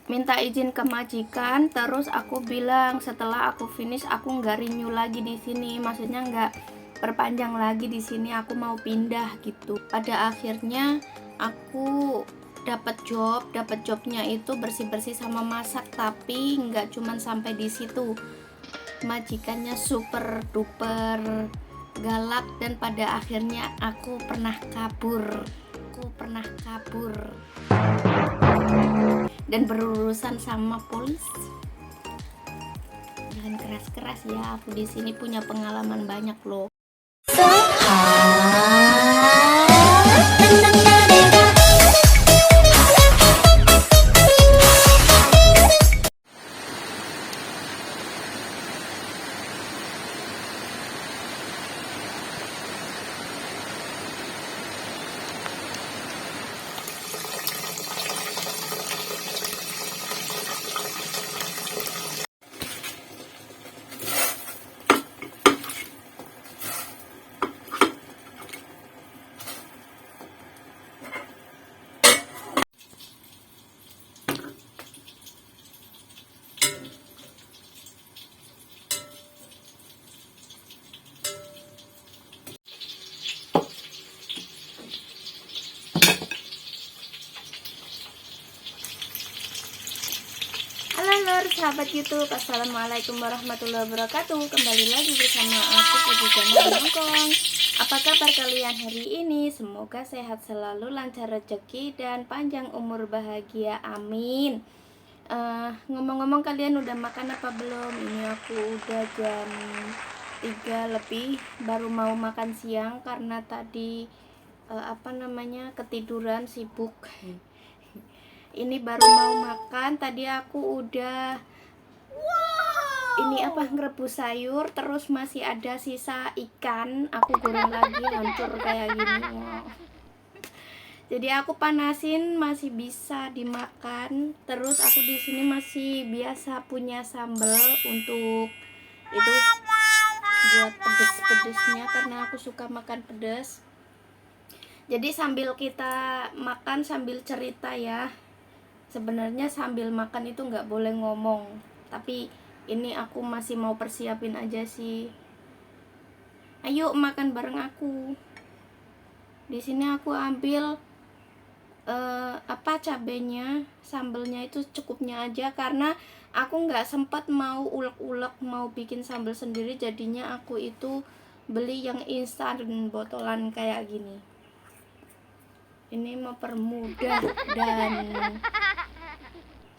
minta izin ke majikan, terus aku bilang setelah aku finish aku nggak renew lagi di sini, maksudnya nggak perpanjang lagi di sini, aku mau pindah gitu. Pada akhirnya aku dapat jobnya itu bersih-bersih sama masak, tapi nggak cuman sampai di situ. Majikannya super duper galak dan pada akhirnya aku pernah kabur dan berurusan sama polisi. Jangan keras-keras ya, aku di sini punya pengalaman banyak loh. Halo sahabat YouTube, assalamualaikum warahmatullahi wabarakatuh. Kembali lagi bersama aku Putri Jana Hongkong. Apa kabar kalian hari ini? Semoga sehat selalu, lancar rezeki dan panjang umur bahagia, amin. Ngomong-ngomong, kalian udah makan apa belum? Ini aku udah jam 3 lebih baru mau makan siang karena tadi ketiduran sibuk. Ini baru mau makan, tadi aku udah ngerebus sayur, terus masih ada sisa ikan, aku goreng lagi, hancur kayak gini. Jadi aku panasin, masih bisa dimakan. Terus aku di sini masih biasa punya sambal untuk itu buat pedes-pedesnya karena aku suka makan pedes. Jadi sambil kita makan sambil cerita ya. Sebenarnya sambil makan itu nggak boleh ngomong, tapi ini aku masih mau persiapin aja sih. Ayo makan bareng aku. Di sini aku ambil cabenya, sambelnya itu cukupnya aja karena aku nggak sempat mau ulek-ulek mau bikin sambal sendiri, jadinya aku itu beli yang instan botolan kayak gini. Ini mempermudah dan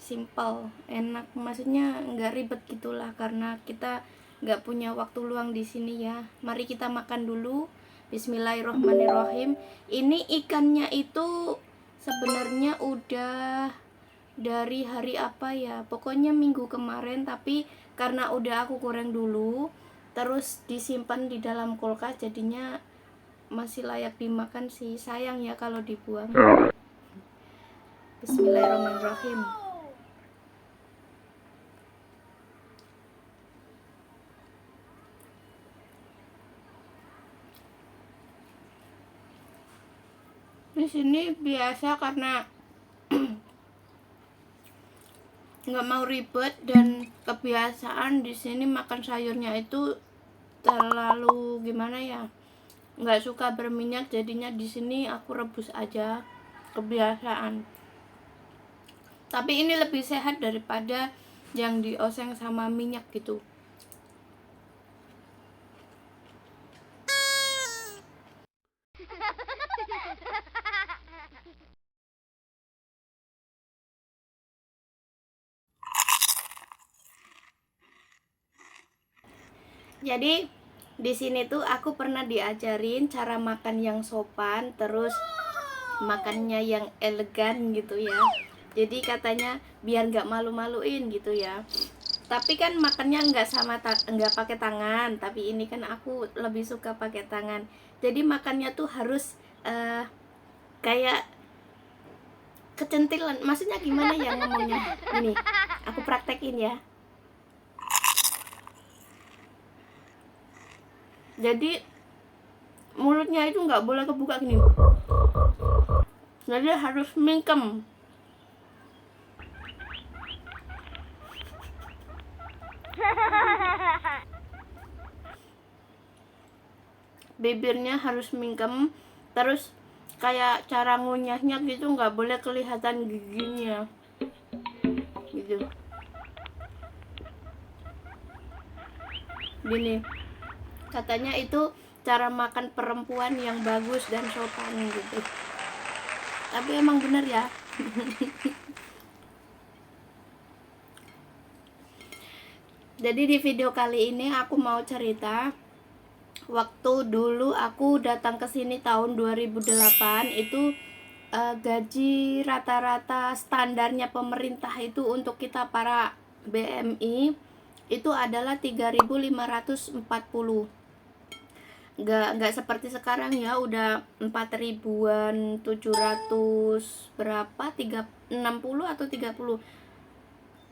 simple, enak, maksudnya nggak ribet gitulah karena kita nggak punya waktu luang di sini ya. Mari kita makan dulu. Bismillahirrohmanirrohim. Ini ikannya itu sebenarnya udah dari hari apa ya, pokoknya minggu kemarin, tapi karena udah aku goreng dulu terus disimpan di dalam kulkas, jadinya masih layak dimakan sih. Sayang ya kalau dibuang. Bismillahirrohmanirrohim. Di sini biasa karena nggak mau ribet dan kebiasaan di sini makan sayurnya itu terlalu gimana ya, nggak suka berminyak, jadinya di sini aku rebus aja, kebiasaan. Tapi ini lebih sehat daripada yang dioseng sama minyak gitu. Jadi di sini tuh aku pernah diajarin cara makan yang sopan, terus makannya yang elegan gitu ya. Jadi katanya biar nggak malu-maluin gitu ya. Tapi kan makannya nggak pakai tangan, tapi ini kan aku lebih suka pakai tangan. Jadi makannya tuh harus kayak kecentilan. Maksudnya gimana ya ngomongnya? Ini aku praktekin ya. Jadi mulutnya itu nggak boleh kebuka gini, jadi harus mingkem. Bibirnya harus mingkem, terus kayak cara ngunyahnya gitu nggak boleh kelihatan giginya gitu. Gini, katanya itu cara makan perempuan yang bagus dan sopan gitu. Tapi emang bener ya. Jadi di video kali ini aku mau cerita waktu dulu aku datang ke sini tahun 2008 itu gaji rata-rata standarnya pemerintah itu untuk kita para BMI itu adalah 3.540. Nggak seperti sekarang ya, udah 4.000-an, 700 berapa, 60 atau 30,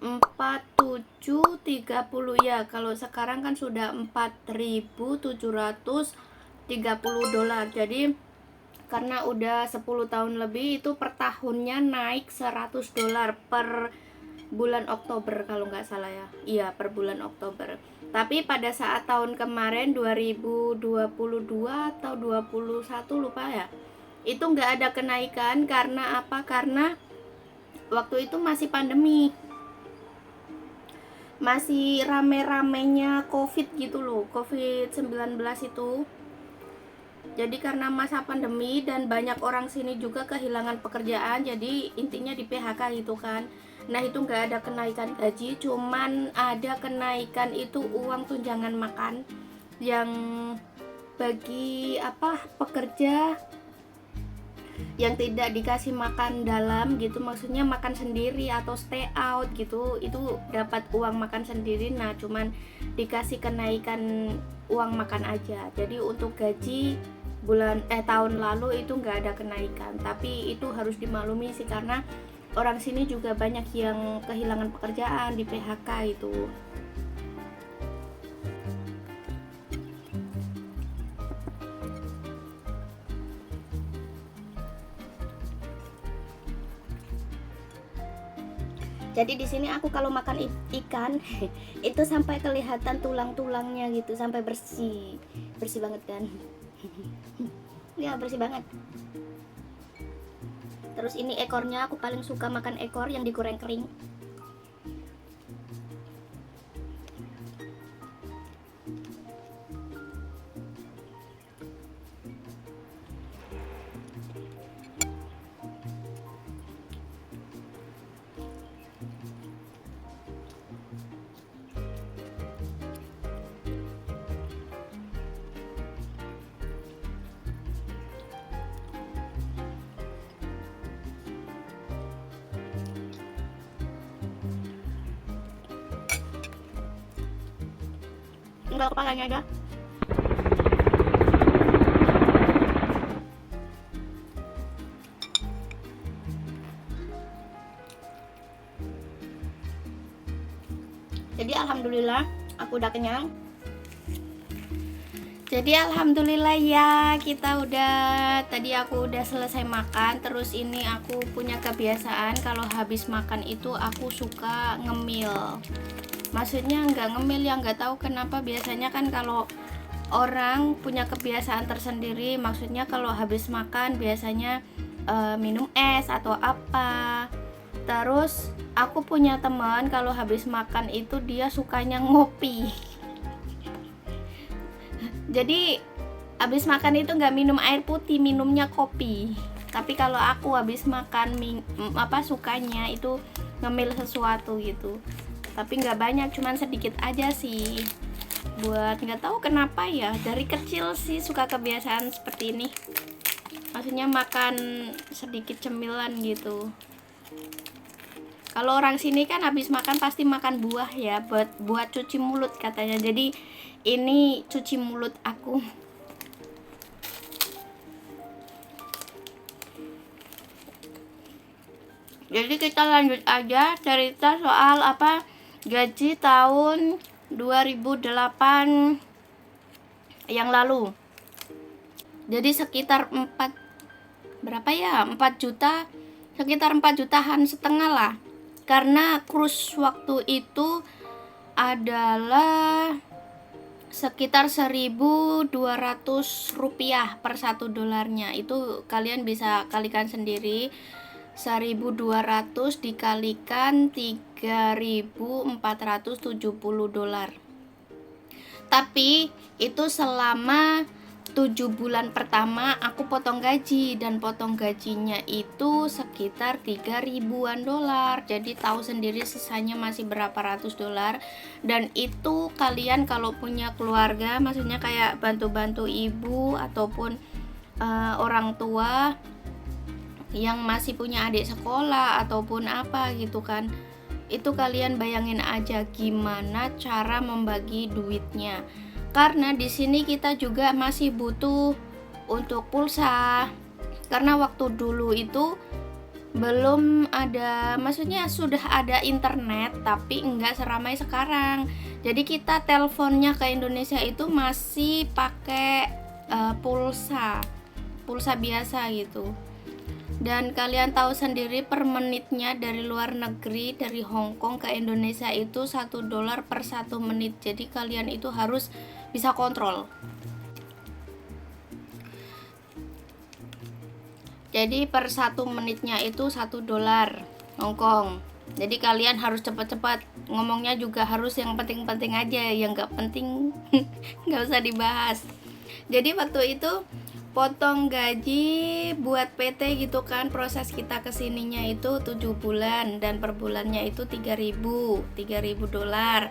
4730 ya. Kalau sekarang kan sudah 4.730 dolar. Jadi karena udah 10 tahun lebih, itu per tahunnya naik 100 dolar per bulan Oktober kalau nggak salah ya. Iya, per bulan Oktober. Tapi pada saat tahun kemarin 2022 atau 21 lupa ya, itu nggak ada kenaikan. Karena apa? Karena waktu itu masih pandemi, masih rame-ramenya COVID gitu loh, COVID-19 itu. Jadi karena masa pandemi dan banyak orang sini juga kehilangan pekerjaan, jadi intinya di PHK gitu kan. Nah itu nggak ada kenaikan gaji, cuman ada kenaikan itu uang tunjangan makan yang bagi apa pekerja yang tidak dikasih makan dalam gitu, maksudnya makan sendiri atau stay out gitu, itu dapat uang makan sendiri. Nah cuman dikasih kenaikan uang makan aja. Jadi untuk gaji tahun lalu itu nggak ada kenaikan, tapi itu harus dimaklumi sih karena orang sini juga banyak yang kehilangan pekerjaan, di PHK itu. Jadi di sini aku kalau makan ikan itu sampai kelihatan tulang-tulangnya gitu, sampai bersih banget kan. Ya bersih banget. Terus ini ekornya, aku paling suka makan ekor yang digoreng kering. Tinggal kepalanya aja. Jadi alhamdulillah aku udah kenyang. Jadi alhamdulillah ya, tadi aku udah selesai makan. Terus ini aku punya kebiasaan kalau habis makan itu aku suka ngemil. Maksudnya nggak ngemil ya, nggak tahu kenapa, biasanya kan kalau orang punya kebiasaan tersendiri, maksudnya kalau habis makan biasanya minum es atau apa. Terus aku punya teman kalau habis makan itu dia sukanya ngopi. Jadi habis makan itu nggak minum air putih, minumnya kopi. Tapi kalau aku habis makan sukanya itu ngemil sesuatu gitu. Tapi nggak banyak, cuman sedikit aja sih. Buat nggak tahu kenapa ya, dari kecil sih suka kebiasaan seperti ini. Maksudnya makan sedikit cemilan gitu. Kalau orang sini kan habis makan pasti makan buah ya, buat cuci mulut katanya. Jadi ini cuci mulut aku. Jadi kita lanjut aja cerita soal gaji tahun 2008 yang lalu. Jadi sekitar 4 juta, sekitar 4 jutaan setengah lah. Karena kurs waktu itu adalah sekitar 1.200 rupiah per 1 dolarnya. Itu kalian bisa kalikan sendiri, 1.200 dikalikan 3.470 dolar. Tapi itu selama 7 bulan pertama aku potong gaji, dan potong gajinya itu sekitar 3.000-an dolar. Jadi tahu sendiri sisanya masih berapa ratus dolar. Dan itu kalian kalau punya keluarga, maksudnya kayak bantu-bantu ibu ataupun orang tua yang masih punya adik sekolah ataupun apa gitu kan, itu kalian bayangin aja gimana cara membagi duitnya. Karena di sini kita juga masih butuh untuk pulsa. Karena waktu dulu itu belum ada, maksudnya sudah ada internet tapi enggak seramai sekarang. Jadi kita teleponnya ke Indonesia itu masih pakai pulsa biasa gitu. Dan kalian tahu sendiri per menitnya dari luar negeri, dari Hong Kong ke Indonesia itu 1 dolar per 1 menit. Jadi kalian itu harus bisa kontrol. Jadi per 1 menitnya itu 1 dolar Hong Kong. Jadi kalian harus cepat-cepat ngomongnya, juga harus yang penting-penting aja, yang nggak penting nggak usah dibahas. Jadi waktu itu potong gaji buat PT gitu kan, proses kita kesininya itu 7 bulan dan per bulannya itu 3.000 dolar.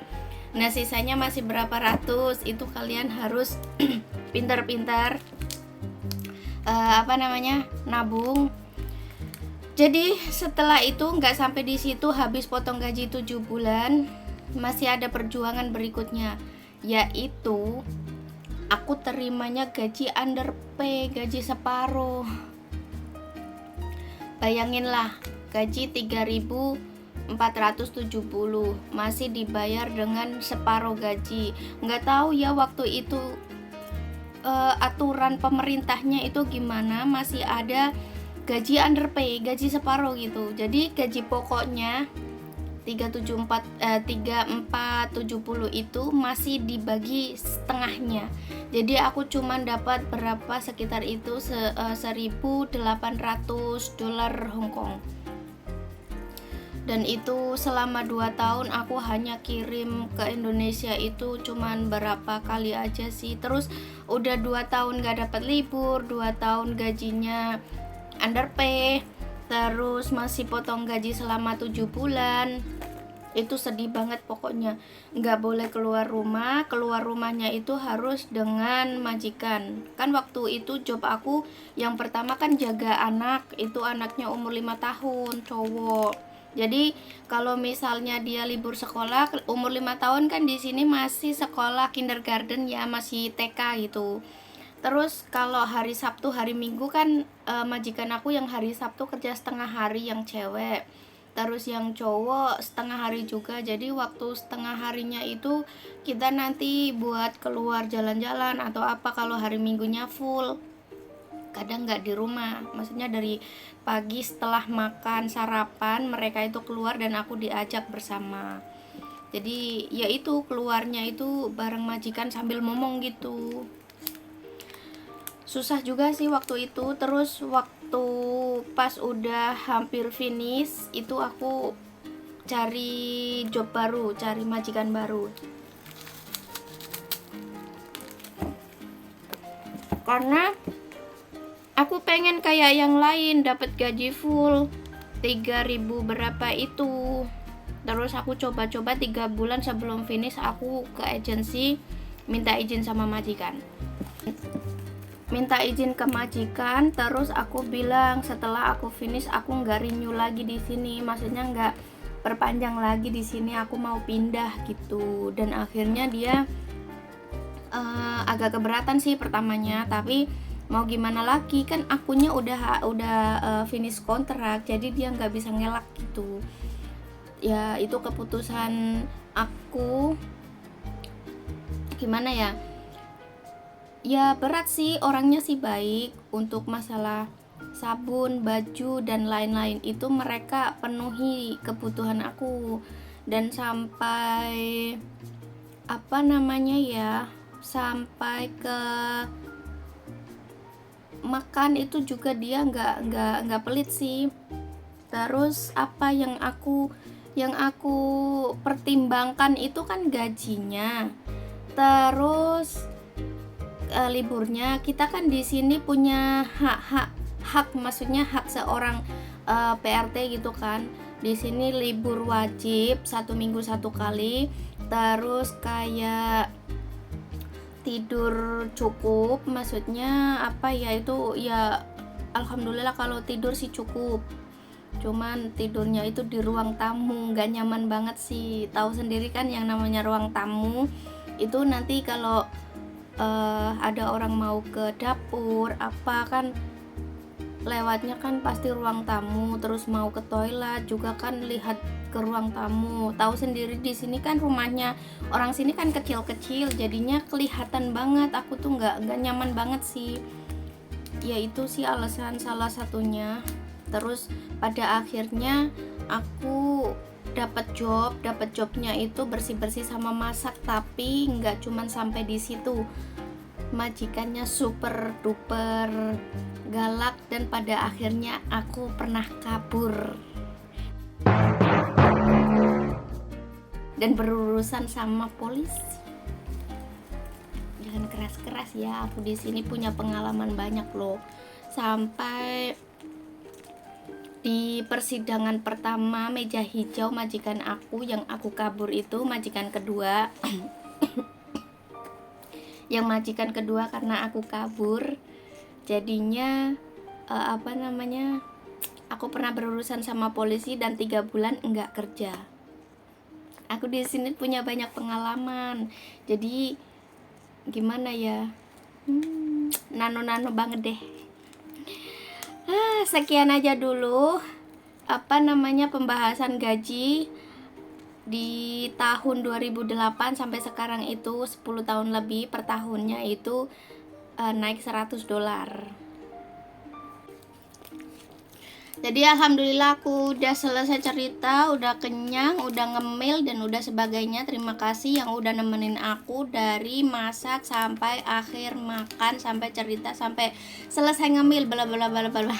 Nah sisanya masih berapa ratus, itu kalian harus pintar-pintar nabung. Jadi setelah itu nggak sampai di situ, habis potong gaji 7 bulan masih ada perjuangan berikutnya, yaitu aku terimanya gaji underpay, gaji separuh. Bayanginlah, gaji 3.470 masih dibayar dengan separuh gaji. Nggak tahu ya waktu itu aturan pemerintahnya itu gimana, masih ada gaji underpay, gaji separuh gitu. Jadi gaji pokoknya 3.470 itu masih dibagi setengahnya. Jadi aku cuman dapat berapa, sekitar itu 1.800 dolar Hong Kong. Dan itu selama 2 tahun aku hanya kirim ke Indonesia itu cuman berapa kali aja sih. Terus udah 2 tahun gak dapat libur, 2 tahun gajinya underpay, terus masih potong gaji selama 7 bulan. Itu sedih banget pokoknya. Nggak boleh keluar rumah, keluar rumahnya itu harus dengan majikan. Kan waktu itu job aku yang pertama kan jaga anak, itu anaknya umur 5 tahun, cowok. Jadi kalau misalnya dia libur sekolah umur 5 tahun kan di sini masih sekolah kindergarten ya, masih TK gitu. Terus kalau hari Sabtu, hari Minggu kan majikan aku yang hari Sabtu kerja setengah hari yang cewek. Terus yang cowok setengah hari juga. Jadi waktu setengah harinya itu kita nanti buat keluar jalan-jalan atau apa. Kalau hari Minggunya full, kadang nggak di rumah. Maksudnya dari pagi setelah makan sarapan mereka itu keluar dan aku diajak bersama. Jadi ya itu keluarnya itu bareng majikan sambil ngomong gitu. Susah juga sih waktu itu. Terus waktu pas udah hampir finish itu aku cari job baru, cari majikan baru. Karena aku pengen kayak yang lain, dapat gaji full 3.000 berapa itu. Terus aku coba-coba 3 bulan sebelum finish aku ke agensi minta izin sama majikan. Minta izin ke majikan, terus aku bilang setelah aku finish aku nggak renew lagi di sini, maksudnya nggak perpanjang lagi di sini, aku mau pindah gitu. Dan akhirnya dia agak keberatan sih pertamanya, tapi mau gimana lagi, kan akunya udah finish kontrak, jadi dia nggak bisa ngelak gitu. Ya itu keputusan aku, gimana ya. Ya berat sih, orangnya sih baik. Untuk masalah sabun, baju, dan lain-lain itu mereka penuhi kebutuhan aku. dan sampai apa namanya ya, sampai ke makan itu juga dia nggak pelit sih. Terus apa yang aku pertimbangkan itu kan gajinya, terus liburnya. Kita kan di sini punya hak, maksudnya hak seorang PRT gitu kan. Di sini libur wajib 1 minggu 1 kali, terus kayak tidur cukup, maksudnya apa ya, itu ya alhamdulillah kalau tidur sih cukup. Cuman tidurnya itu di ruang tamu, nggak nyaman banget sih. Tahu sendiri kan yang namanya ruang tamu itu nanti kalau ada orang mau ke dapur apa kan lewatnya kan pasti ruang tamu, terus mau ke toilet juga kan lihat ke ruang tamu. Tahu sendiri di sini kan rumahnya orang sini kan kecil-kecil, jadinya kelihatan banget. Aku tuh nggak nyaman banget sih. Ya itu sih alasan salah satunya. Terus pada akhirnya aku dapat jobnya itu bersih-bersih sama masak, tapi nggak cuman sampai di situ. Majikannya super duper galak dan pada akhirnya aku pernah kabur dan berurusan sama polisi. Jangan keras-keras ya, aku di sini punya pengalaman banyak loh. Sampai di persidangan pertama meja hijau majikan aku yang aku kabur itu, majikan kedua yang majikan kedua karena aku kabur jadinya apa namanya, aku pernah berurusan sama polisi dan 3 bulan enggak kerja. Aku di sini punya banyak pengalaman, jadi gimana ya, nano banget deh. Sekian aja dulu apa namanya pembahasan gaji di tahun 2008 sampai sekarang itu 10 tahun lebih, per tahunnya itu naik $100. Jadi alhamdulillah aku udah selesai cerita, udah kenyang, udah ngemil dan udah sebagainya. Terima kasih yang udah nemenin aku dari masak sampai akhir makan, sampai cerita, sampai selesai ngemil bla bla bla bla.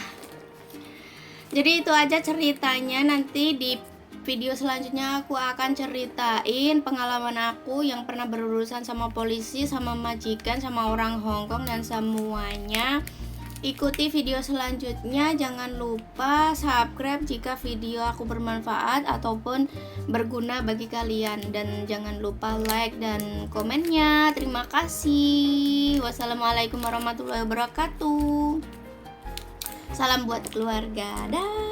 Jadi itu aja ceritanya. Nanti di video selanjutnya aku akan ceritain pengalaman aku yang pernah berurusan sama polisi, sama majikan, sama orang Hongkong dan semuanya. Ikuti video selanjutnya. Jangan lupa subscribe jika video aku bermanfaat ataupun berguna bagi kalian, dan jangan lupa like dan komennya. Terima kasih. Wassalamualaikum warahmatullahi wabarakatuh. Salam buat keluarga. Dah.